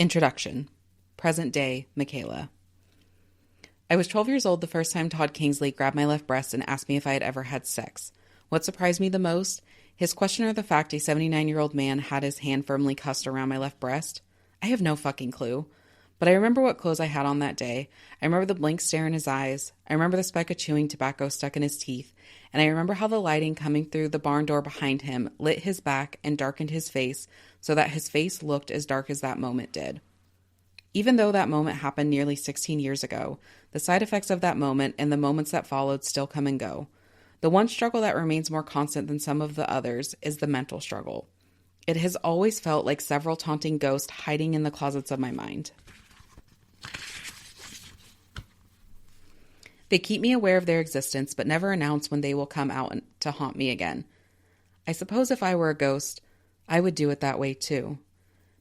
Introduction. Present day Michaela. I was 12 years old the first time Todd Kingsley grabbed my left breast and asked me if I had ever had sex. What surprised me the most? His question or the fact a 79-year-old man had his hand firmly cusped around my left breast? I have no fucking clue. But I remember what clothes I had on that day. I remember the blank stare in his eyes. I remember the speck of chewing tobacco stuck in his teeth. And I remember how the lighting coming through the barn door behind him lit his back and darkened his face so that his face looked as dark as that moment did. Even though that moment happened nearly 16 years ago, the side effects of that moment and the moments that followed still come and go. The one struggle that remains more constant than some of the others is the mental struggle. It has always felt like several taunting ghosts hiding in the closets of my mind. They keep me aware of their existence, but never announce when they will come out to haunt me again. I suppose if I were a ghost, I would do it that way too.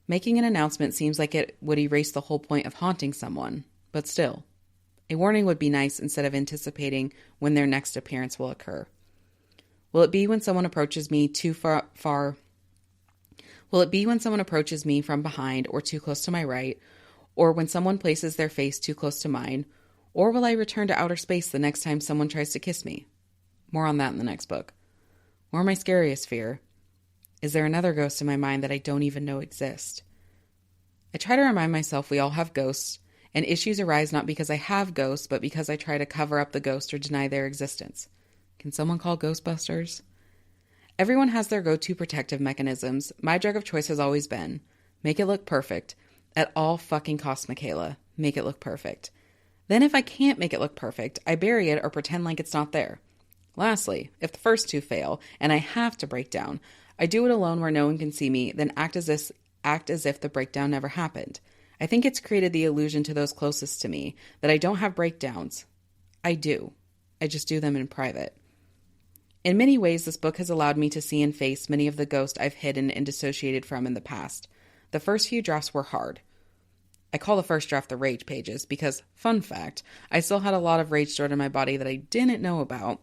Making an announcement seems like it would erase the whole point of haunting someone, but still, a warning would be nice instead of anticipating when their next appearance will occur. Will it be when someone approaches me too far? Will it be when someone approaches me from behind or too close to my right, or when someone places their face too close to mine? Or will I return to outer space the next time someone tries to kiss me? More on that in the next book. Or my scariest fear. Is there another ghost in my mind that I don't even know exists? I try to remind myself we all have ghosts, and issues arise not because I have ghosts, but because I try to cover up the ghost or deny their existence. Can someone call Ghostbusters? Everyone has their go-to protective mechanisms. My drug of choice has always been, make it look perfect. At all fucking costs, Michaela. Make it look perfect. Then if I can't make it look perfect, I bury it or pretend like it's not there. Lastly, if the first two fail, and I have to break down, I do it alone where no one can see me, then act as if the breakdown never happened. I think it's created the illusion to those closest to me that I don't have breakdowns. I do. I just do them in private. In many ways, this book has allowed me to see and face many of the ghosts I've hidden and dissociated from in the past. The first few drafts were hard. I call the first draft the rage pages because, fun fact, I still had a lot of rage stored in my body that I didn't know about.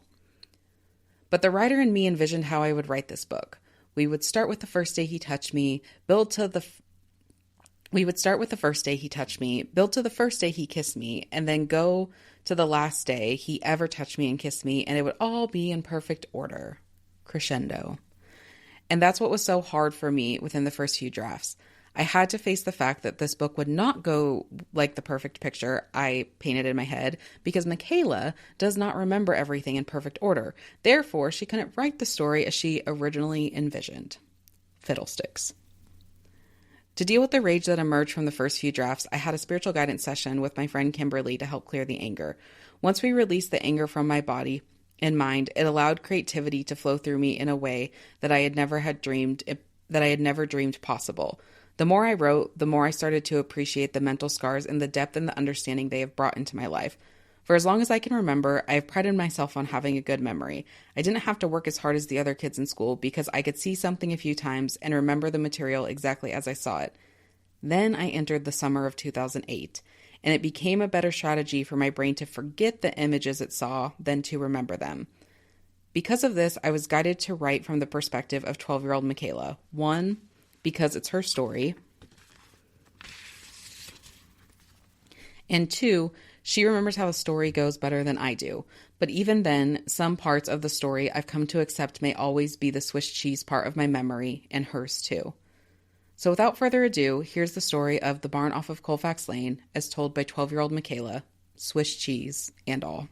But the writer in me envisioned how I would write this book. We would start with the first day he touched me, build to the first day he kissed me, and then go to the last day he ever touched me and kissed me, and it would all be in perfect order. Crescendo. And that's what was so hard for me within the first few drafts. I had to face the fact that this book would not go like the perfect picture I painted in my head because Michaela does not remember everything in perfect order. Therefore, she couldn't write the story as she originally envisioned. Fiddlesticks. To deal with the rage that emerged from the first few drafts, I had a spiritual guidance session with my friend Kimberly to help clear the anger. Once we released the anger from my body and mind, it allowed creativity to flow through me in a way that I had never dreamed possible. The more I wrote, the more I started to appreciate the mental scars and the depth and the understanding they have brought into my life. For as long as I can remember, I have prided myself on having a good memory. I didn't have to work as hard as the other kids in school because I could see something a few times and remember the material exactly as I saw it. Then I entered the summer of 2008, and it became a better strategy for my brain to forget the images it saw than to remember them. Because of this, I was guided to write from the perspective of 12-year-old Michaela. 1, because it's her story. And 2, she remembers how the story goes better than I do. But even then, some parts of the story I've come to accept may always be the Swiss cheese part of my memory, and hers too. So without further ado, here's the story of The Barn Off of Colfax Lane, as told by 12-year-old Michaela, Swiss cheese and all.